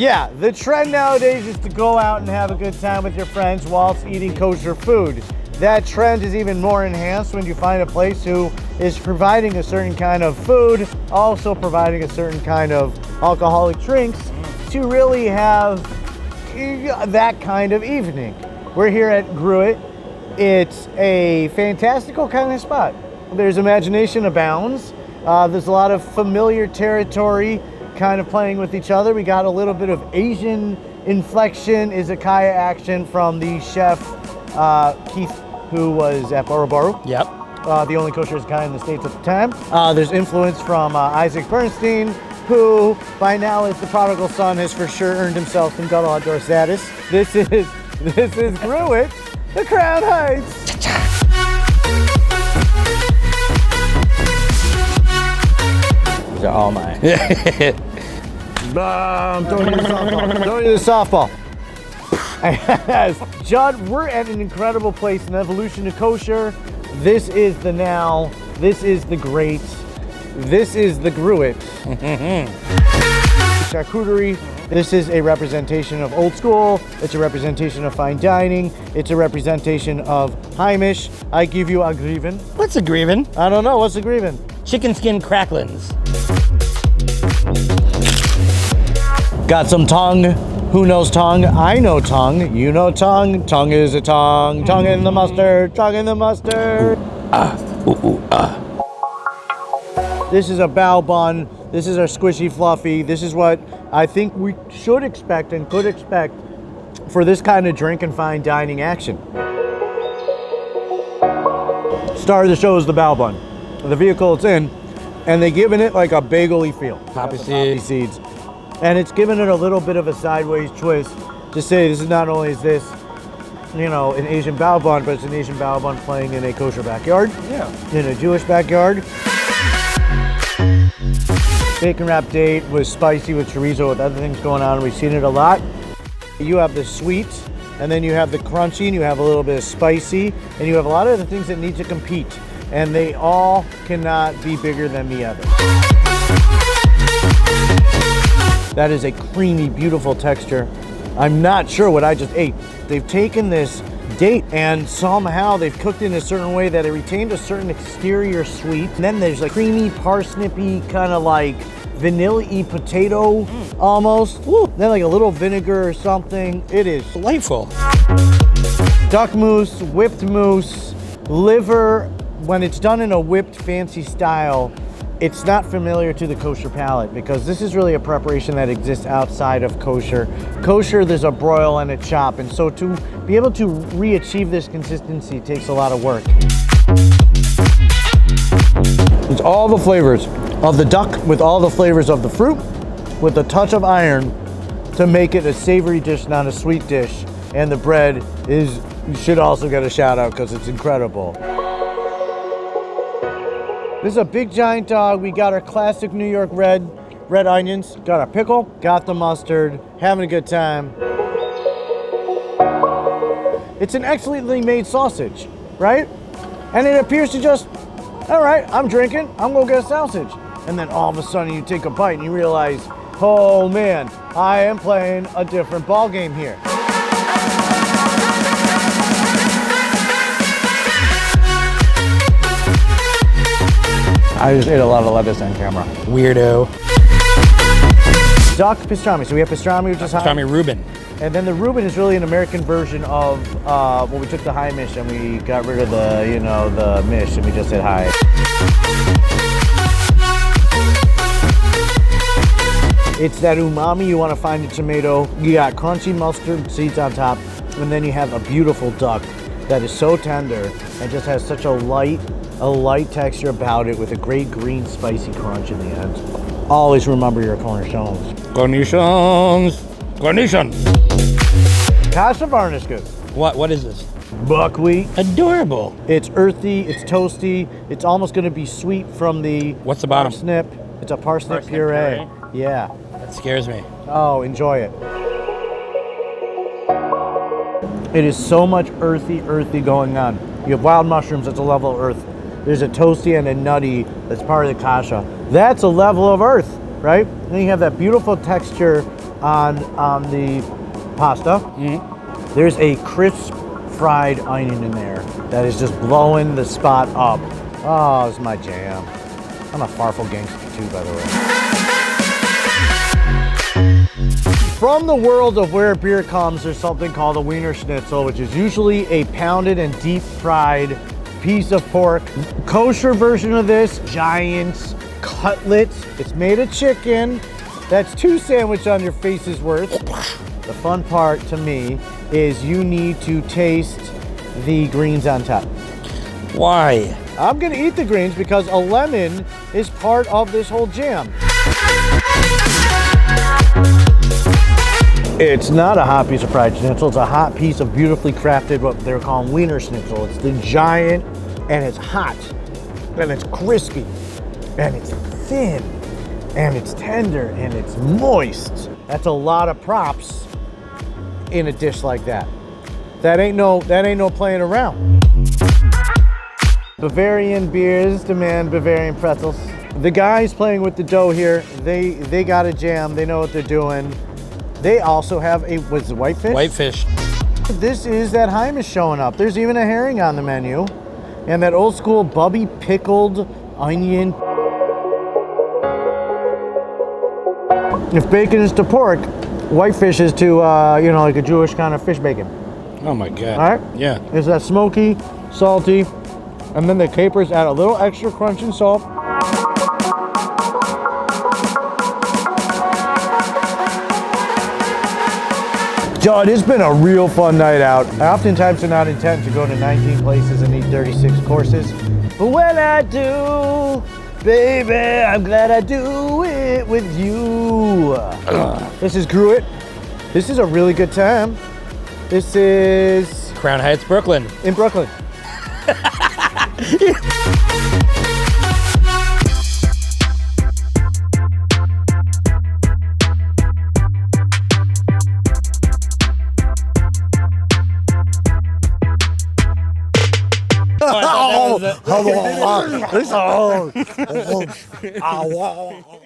Yeah, the trend nowadays is to go out and have a good time with your friends whilst eating kosher food. That trend is even more enhanced when you find a place who is providing a certain kind of food, also providing a certain kind of alcoholic drinks to really have that kind of evening. We're here at Grüit. It's a fantastical kind of spot. There's imagination abounds. There's a lot of familiar territory kind of playing with each other. We got a little bit of Asian inflection, izakaya action from the chef Keith, who was at Boro Boro. Yep. The only kosher izakaya in the States at the time. There's influence from Isaac Bernstein, who by now as the prodigal son has for sure earned himself some Gadol Hador status. This is Grüit, the Crown Heights. These are all mine. I'm throwing you the softball. Throwing you the softball. Yes. Judd, we're at an incredible place in the evolution of kosher. This is the now. This is the great. This is the Grüit. Charcuterie. This is a representation of old school. It's a representation of fine dining. It's a representation of Heimish. I give you a Grieven. What's a Grieven? I don't know. What's a Grieven? Chicken skin cracklins. Got some tongue. Who knows tongue? I know tongue. You know tongue. Tongue is a tongue. Tongue in the mustard. Tongue in the mustard. This is a bao bun. This is our squishy fluffy. This is what I think we should expect and could expect for this kind of drink and fine dining action. Star of the show is the bao bun. The vehicle it's in, and they've given it like a bagel-y feel. Poppy seeds. And it's given it a little bit of a sideways twist to say this is not only is this, you know, an Asian bao bun, but it's an Asian bao bun playing in a kosher backyard. Yeah. In a Jewish backyard. Bacon wrap date was spicy with chorizo with other things going on. We've seen it a lot. You have the sweet, and then you have the crunchy, and you have a little bit of spicy, and you have a lot of the things that need to compete. And they all cannot be bigger than the other. That is a creamy, beautiful texture. I'm not sure what I just ate. They've taken this date and somehow they've cooked it in a certain way that it retained a certain exterior sweet. And then there's like creamy, parsnippy, kind of like vanilla-y potato almost. Woo. Then like a little vinegar or something. It is delightful. Duck mousse, whipped mousse, liver. When it's done in a whipped fancy style, it's not familiar to the kosher palate because this is really a preparation that exists outside of kosher. Kosher, there's a broil and a chop, and so to be able to re-achieve this consistency takes a lot of work. It's all the flavors of the duck with all the flavors of the fruit with a touch of iron to make it a savory dish, not a sweet dish. And the bread is, you should also get a shout out because it's incredible. This is a big giant dog. We got our classic New York red onions, got our pickle, got the mustard, having a good time. It's an excellently made sausage, right? And it appears to just, all right, I'm drinking, I'm gonna get a sausage. And then all of a sudden you take a bite and you realize, oh man, I am playing a different ball game here. I just ate a lot of lettuce on camera. Weirdo. Duck pastrami. So we have pastrami, which is pastrami Reuben. And then the Reuben is really an American version of, well, we took the high mish and we got rid of the, you know, the mish and we just said high. It's that umami you want to find in tomato. You got crunchy mustard seeds on top, and then you have a beautiful duck that is so tender and just has such a light texture about it with a great green spicy crunch in the end. Always remember your cornerstones. Cornichons. Cornichon. Kasha varnishkas. What is this? Buckwheat. Adorable. It's earthy, it's toasty, it's almost gonna be sweet from the What's the bottom? Parsnip. It's a parsnip puree. Yeah. That scares me. Oh, enjoy it. It is so much earthy going on. You have wild mushrooms, that's a level of earth. There's a toasty and a nutty that's part of the kasha. That's a level of earth, right? Then you have that beautiful texture on the pasta. There's a crisp fried onion in there that is just blowing the spot up. Oh, it's my jam. I'm a farfel gangster too, by the way. From the world of where beer comes, there's something called a Wiener Schnitzel, which is usually a pounded and deep fried piece of pork. Kosher version of this, giant cutlet. It's made of chicken. That's 2 sandwiches on your face's worth. The fun part to me is you need to taste the greens on top. Why? I'm gonna eat the greens because a lemon is part of this whole jam. It's not a hot piece of fried schnitzel, it's a hot piece of beautifully crafted, what they're calling Wiener Schnitzel. It's the giant, and it's hot, and it's crispy, and it's thin, and it's tender, and it's moist. That's a lot of props in a dish like that. That ain't no playing around. Bavarian beers demand Bavarian pretzels. The guys playing with the dough here, they got a jam, they know what they're doing. They also have a, what's it, whitefish? Whitefish. This is that Heimish showing up. There's even a herring on the menu. And that old school bubby pickled onion. If bacon is to pork, whitefish is to, you know, like a Jewish kind of fish bacon. Oh my God. All right? Yeah. It's that smoky, salty, and then the capers add a little extra crunch and salt. John, it's been a real fun night out. I oftentimes do not intend to go to 19 places and eat 36 courses. But when I do, baby, I'm glad I do it with you. This is Grüit. This is a really good time. This is... Crown Heights, Brooklyn. In Brooklyn. Oh,